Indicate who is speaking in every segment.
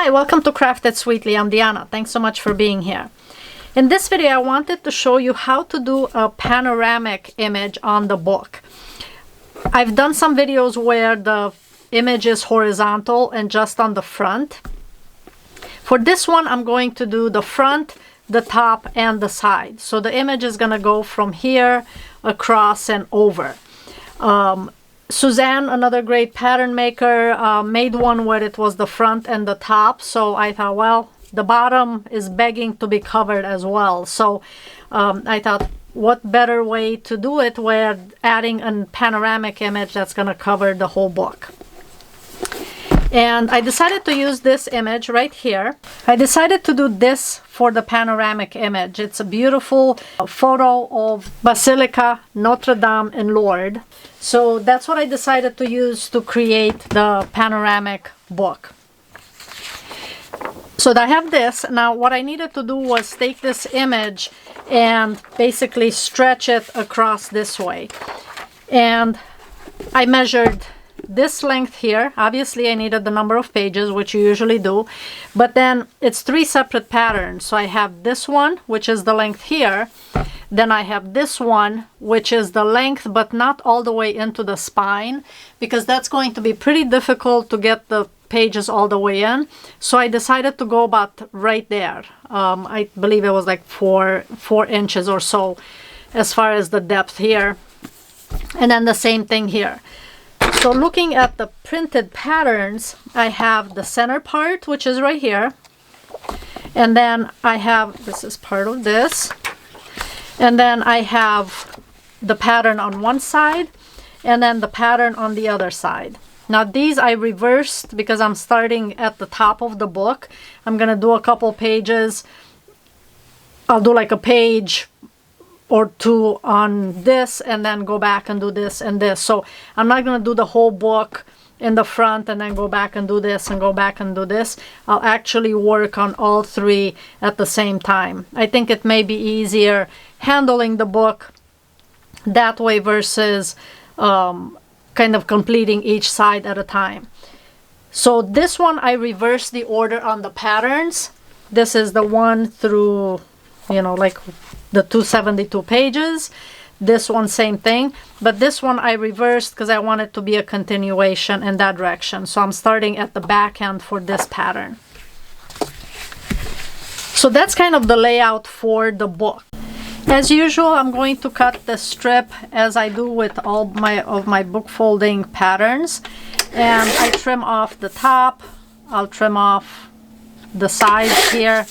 Speaker 1: Hi, welcome to Crafted Sweetly. I'm Diana. Thanks so much for being here. In this video, I wanted to show you how to do a panoramic image on the book. I've done some videos where the image is horizontal and just on the front. For this one, I'm going to do the front, the top, and the side. So the image is going to go from here across and over. Suzanne, another great pattern maker, made one where it was the front and the top. So I thought, well, the bottom is begging to be covered as well. So I thought, what better way to do it where adding a panoramic image that's going to cover the whole book. And I decided to use this image right here. I decided to do this for the panoramic image. It's a beautiful photo of Basilica, Notre Dame, and Lourdes. So that's what I decided to use to create the panoramic book. So I have this. Now what I needed to do was take this image and basically stretch it across this way. And I measured this length here. Obviously I needed the number of pages, which you usually do, but then it's 3 separate patterns. So I have this one, which is the length here, then I have this one, which is the length but not all the way into the spine, because that's going to be pretty difficult to get the pages all the way in. So I decided to go about right there. I believe it was like 4 inches or so as far as the depth here, and then the same thing here. So looking at the printed patterns, I have the center part, which is right here. And then I have, this is part of this. And then I have the pattern on one side and then the pattern on the other side. Now these I reversed because I'm starting at the top of the book. I'm going to do a couple pages. I'll do like a page or 2 on this and then go back and do this and this. So I'm not going to do the whole book in the front and then go back and do this and go back and do this. I'll actually work on all 3 at the same time. I think it may be easier handling the book that way versus kind of completing each side at a time. So this one I reversed the order on the patterns. This is the 1 through, you know, like the 272 pages. This one same thing, but this one I reversed because I want it to be a continuation in that direction. So I'm starting at the back end for this pattern. So that's kind of the layout for the book. As usual, I'm going to cut the strip as I do with all my book folding patterns, and I trim off the top. I'll trim off the sides here,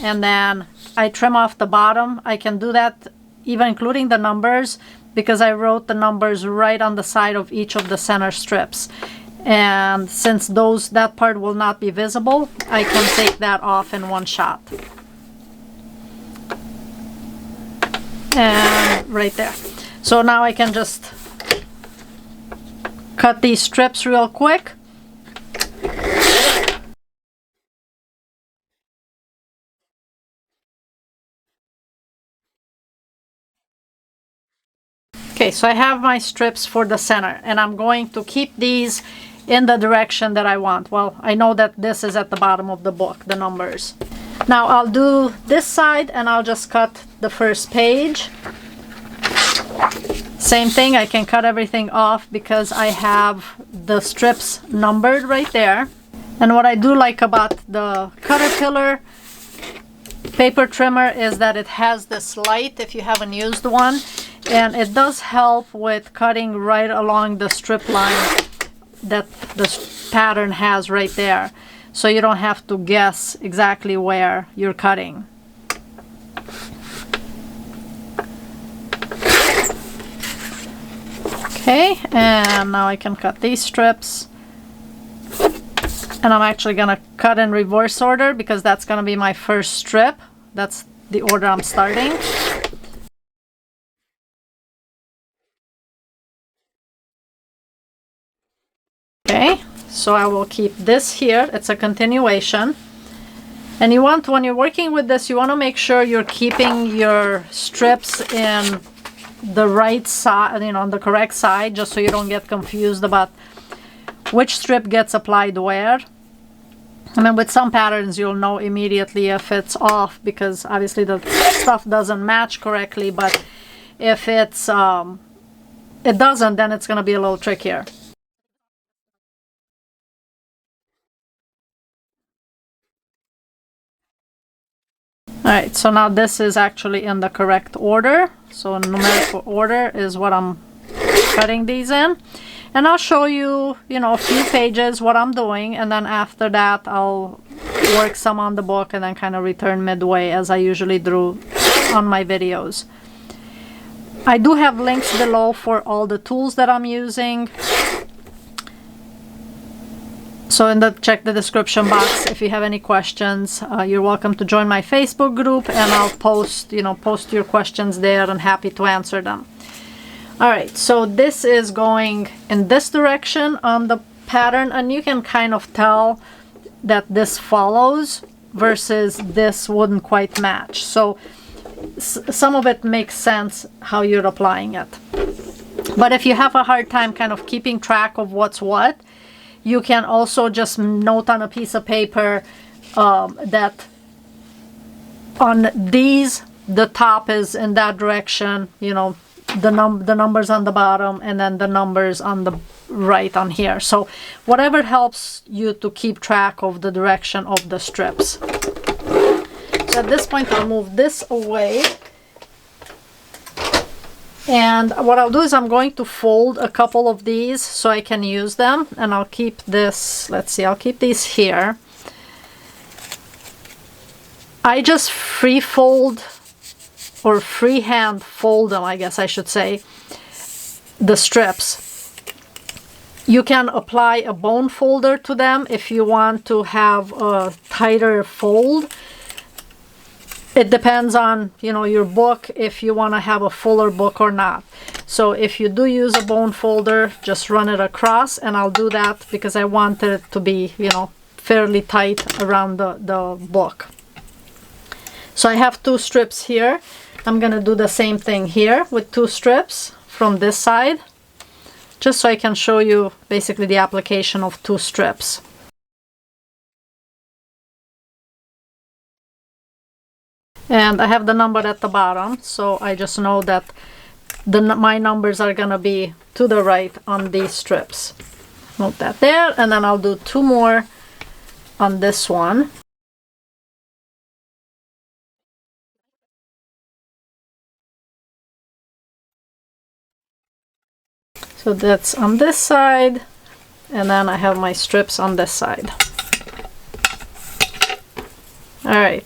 Speaker 1: and then I trim off the bottom. I can do that even including the numbers because I wrote the numbers right on the side of each of the center strips. And since that part will not be visible, I can take that off in one shot. And right there. So now I can just cut these strips real quick. Okay, so I have my strips for the center, and I'm going to keep these in the direction that I want. Well, I know that this is at the bottom of the book, the numbers. Now I'll do this side and I'll just cut the first page. Same thing, I can cut everything off because I have the strips numbered right there. And what I do like about the Caterpillar paper trimmer is that it has this light if you haven't used one. And it does help with cutting right along the strip line that the pattern has right there. So you don't have to guess exactly where you're cutting. Okay, and now I can cut these strips. And I'm actually going to cut in reverse order because that's going to be my first strip. That's the order I'm starting. Okay, so I will keep this here. It's a continuation. And you want, when you're working with this, you want to make sure you're keeping your strips in the right side, you know, on the correct side, just so you don't get confused about which strip gets applied where. And then with some patterns, you'll know immediately if it's off, because obviously the stuff doesn't match correctly. But if it's it doesn't, then it's going to be a little trickier. Alright, so now this is actually in the correct order. So numerical order is what I'm cutting these in. And I'll show you, a few pages what I'm doing, and then after that I'll work some on the book and then kind of return midway, as I usually do on my videos. I do have links below for all the tools that I'm using. So check the description box if you have any questions. You're welcome to join my Facebook group, and I'll post your questions there, and happy to answer them. Alright, so this is going in this direction on the pattern, and you can kind of tell that this follows versus this wouldn't quite match. So some of it makes sense how you're applying it. But if you have a hard time kind of keeping track of what's what, you can also just note on a piece of paper that on these, the top is in that direction, the numbers on the bottom, and then the numbers on the right on here. So whatever helps you to keep track of the direction of the strips. So at this point, I'll move this away. And what I'll do is I'm going to fold a couple of these so I can use them. And I'll keep this, let's see, I'll keep these here. I just free fold, or freehand fold them, I guess I should say, the strips. You can apply a bone folder to them if you want to have a tighter fold. It depends on, your book, if you want to have a fuller book or not. So if you do use a bone folder, just run it across, and I'll do that because I want it to be, fairly tight around the book. So I have 2 strips here. I'm going to do the same thing here with 2 strips from this side, just so I can show you basically the application of 2 strips. And I have the number at the bottom, so I just know that my numbers are gonna be to the right on these strips. Note that there, and then I'll do 2 more on this one. So that's on this side, and then I have my strips on this side. Alright.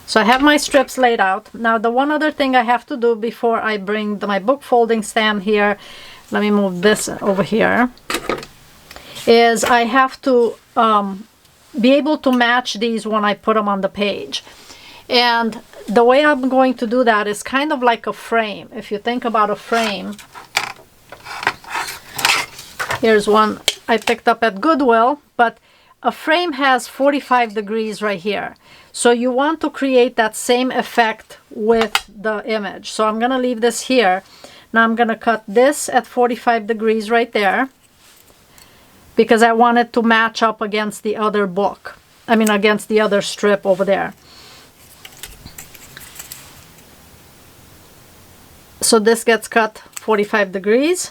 Speaker 1: So I have my strips laid out. Now the one other thing I have to do before I bring my book folding stand here, let me move this over here, is I have to be able to match these when I put them on the page. And the way I'm going to do that is kind of like a frame. If you think about a frame, here's one I picked up at Goodwill, but a frame has 45 degrees right here. So you want to create that same effect with the image. So I'm going to leave this here. Now I'm going to cut this at 45 degrees right there, because I want it to match up against the other book. I mean, against the other strip over there. So this gets cut 45 degrees.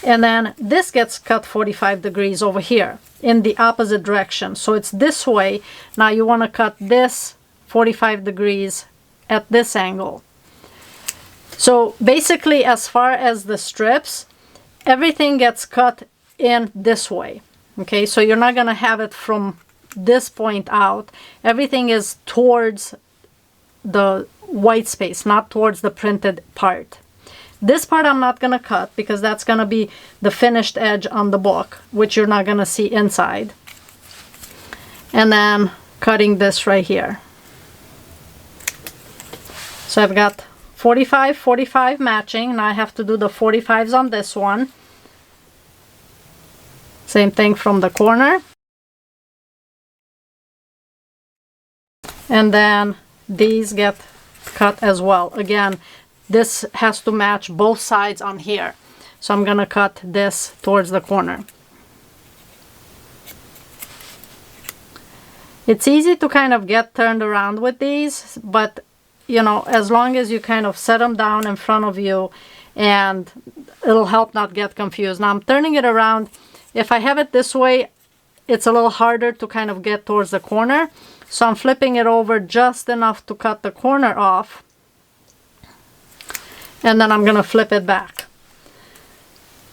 Speaker 1: And then this gets cut 45 degrees over here in the opposite direction. So it's this way. Now you want to cut this 45 degrees at this angle. So basically, as far as the strips, everything gets cut in this way. Okay, so you're not going to have it from this point out. Everything is towards the white space, not towards the printed part. This part I'm not going to cut because that's going to be the finished edge on the book, which you're not going to see inside. And then cutting this right here. So I've got 45, 45 matching. Now I have to do the 45s on this one. Same thing from the corner. And then these get cut as well. Again, this has to match both sides on here. So I'm going to cut this towards the corner. It's easy to kind of get turned around with these, but you know, as long as you kind of set them down in front of you, and it'll help not get confused. Now I'm turning it around. If I have it this way, it's a little harder to kind of get towards the corner. So I'm flipping it over just enough to cut the corner off. And then I'm going to flip it back.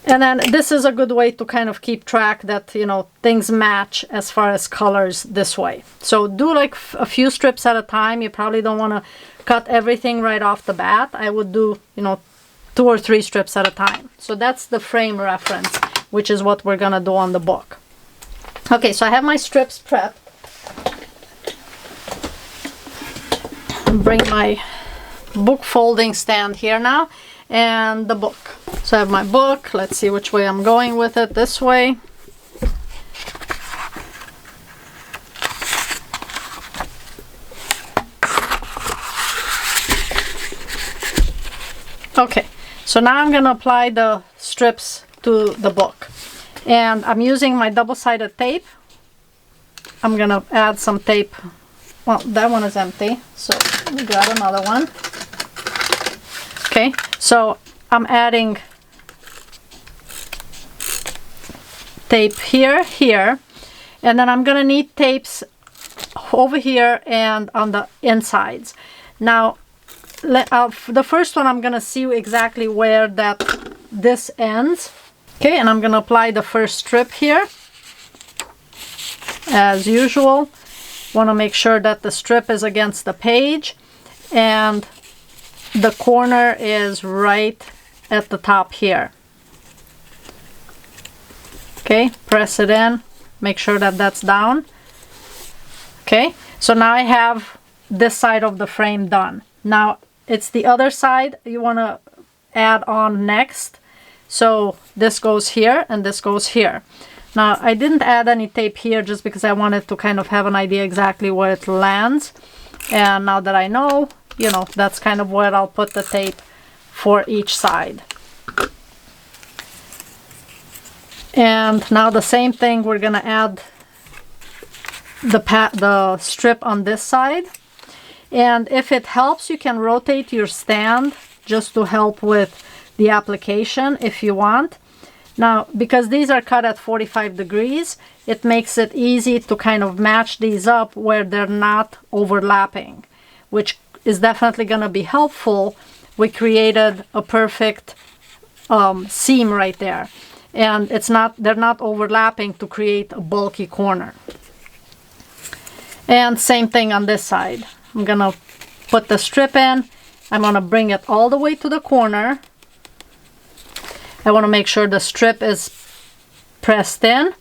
Speaker 1: And then this is a good way to kind of keep track that, you know, things match as far as colors this way. So do like a few strips at a time. You probably don't want to cut everything right off the bat. I would do, you know, 2 or 3 strips at a time. So that's the frame reference, which is what we're gonna do on the book. Okay, so I have my strips prepped. Bring my book folding stand here now, and the book. So I have my book. Let's see which way I'm going with it. This way. Okay, so now I'm going to apply the strips to the book. And I'm using my double-sided tape. I'm going to add some tape. Well, that one is empty, so let me grab another one. Okay, so I'm adding tape here, here, and then I'm going to need tapes over here and on the insides. Now, the first one I'm going to see exactly where this ends. Okay, and I'm going to apply the first strip here. As usual, want to make sure that the strip is against the page and the corner is right at the top here. Okay, press it in, make sure that that's down. Okay, so now I have this side of the frame done. Now it's the other side you want to add on next. So this goes here and this goes here. Now I didn't add any tape here just because I wanted to kind of have an idea exactly where it lands. And now that I know, you know, that's kind of where I'll put the tape for each side. And now the same thing, we're gonna add the strip on this side. And if it helps, you can rotate your stand just to help with the application if you want. Now, because these are cut at 45 degrees, it makes it easy to kind of match these up where they're not overlapping, which is definitely going to be helpful. We created a perfect seam right there, and they're not overlapping to create a bulky corner. And same thing on this side. I'm going to put the strip in. I'm going to bring it all the way to the corner. I want to make sure the strip is pressed in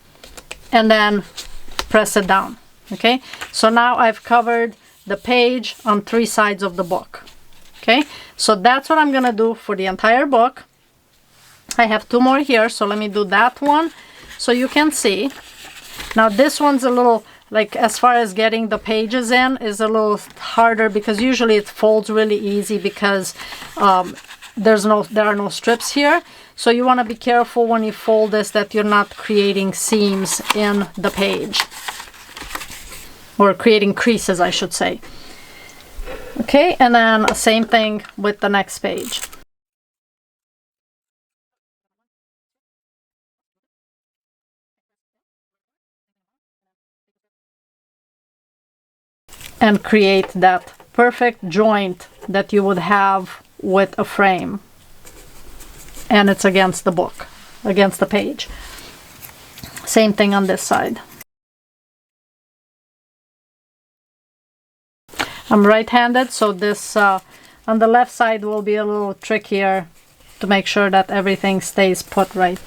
Speaker 1: and then press it down. Okay, so now I've covered the page on 3 sides of the book. Okay, so that's what I'm going to do for the entire book. I have 2 more here, so let me do that one so you can see. Now this one's a little, like, as far as getting the pages in is a little harder because usually it folds really easy because there are no strips here. So you want to be careful when you fold this that you're not creating seams in the page, or creating creases, I should say. Okay, and then same thing with the next page. And create that perfect joint that you would have with a frame. And it's against the book, against the page. Same thing on this side. I'm right-handed, so this on the left side will be a little trickier to make sure that everything stays put right.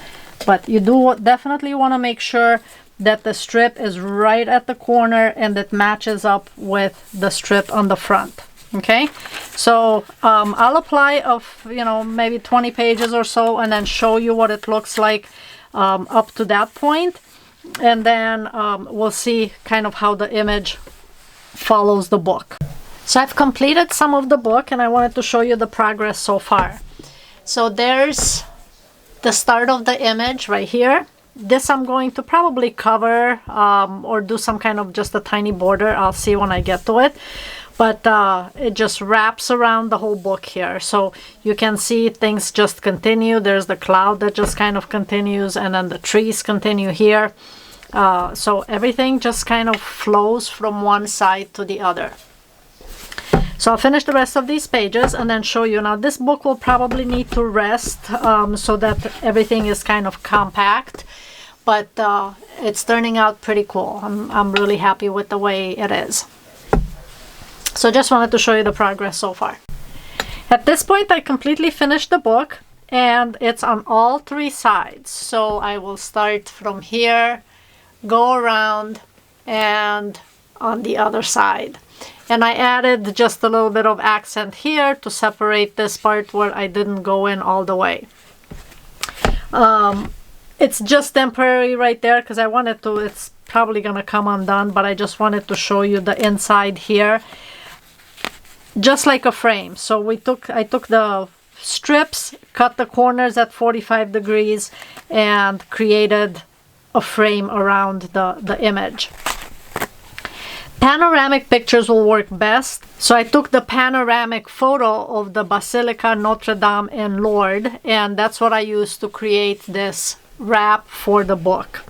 Speaker 1: But you definitely want to make sure that the strip is right at the corner and it matches up with the strip on the front. Okay, so I'll apply maybe 20 pages or so and then show you what it looks like up to that point, and then we'll see kind of how the image follows the book. So I've completed some of the book and I wanted to show you the progress so far. So there's the start of the image right here. This I'm going to probably cover or do some kind of just a tiny border. I'll see when I get to it. But it just wraps around the whole book here. So you can see things just continue. There's the cloud that just kind of continues, and then the trees continue here. So everything just kind of flows from one side to the other. So I'll finish the rest of these pages and then show you. Now this book will probably need to rest so that everything is kind of compact. But it's turning out pretty cool. I'm really happy with the way it is. So just wanted to show you the progress so far. At this point, I completely finished the book, and it's on all 3 sides. So I will start from here, go around, and on the other side. And I added just a little bit of accent here to separate this part where I didn't go in all the way. It's just temporary right there because I wanted to, it's probably going to come undone, but I just wanted to show you the inside here. Just like a frame. So I took the strips, cut the corners at 45 degrees, and created a frame around the image. Panoramic pictures will work best. So I took the panoramic photo of the Basilica Notre Dame in Lourdes, and that's what I used to create this wrap for the book.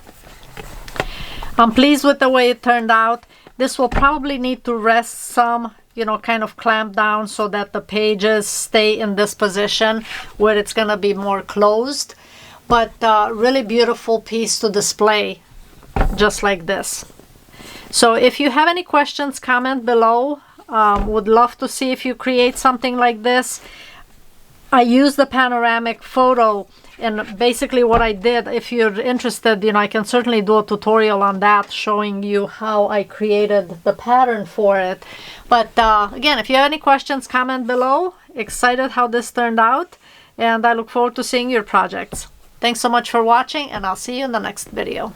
Speaker 1: I'm pleased with the way it turned out. This will probably need to rest some, you know, kind of clamp down so that the pages stay in this position where it's going to be more closed. But really beautiful piece to display, just like this. So if you have any questions, comment below. Would love to see if you create something like this. I use the panoramic photo, and basically what I did, if you're interested, you know, I can certainly do a tutorial on that showing you how I created the pattern for it. But again, if you have any questions, comment below. Excited how this turned out, and I look forward to seeing your projects. Thanks so much for watching, and I'll see you in the next video.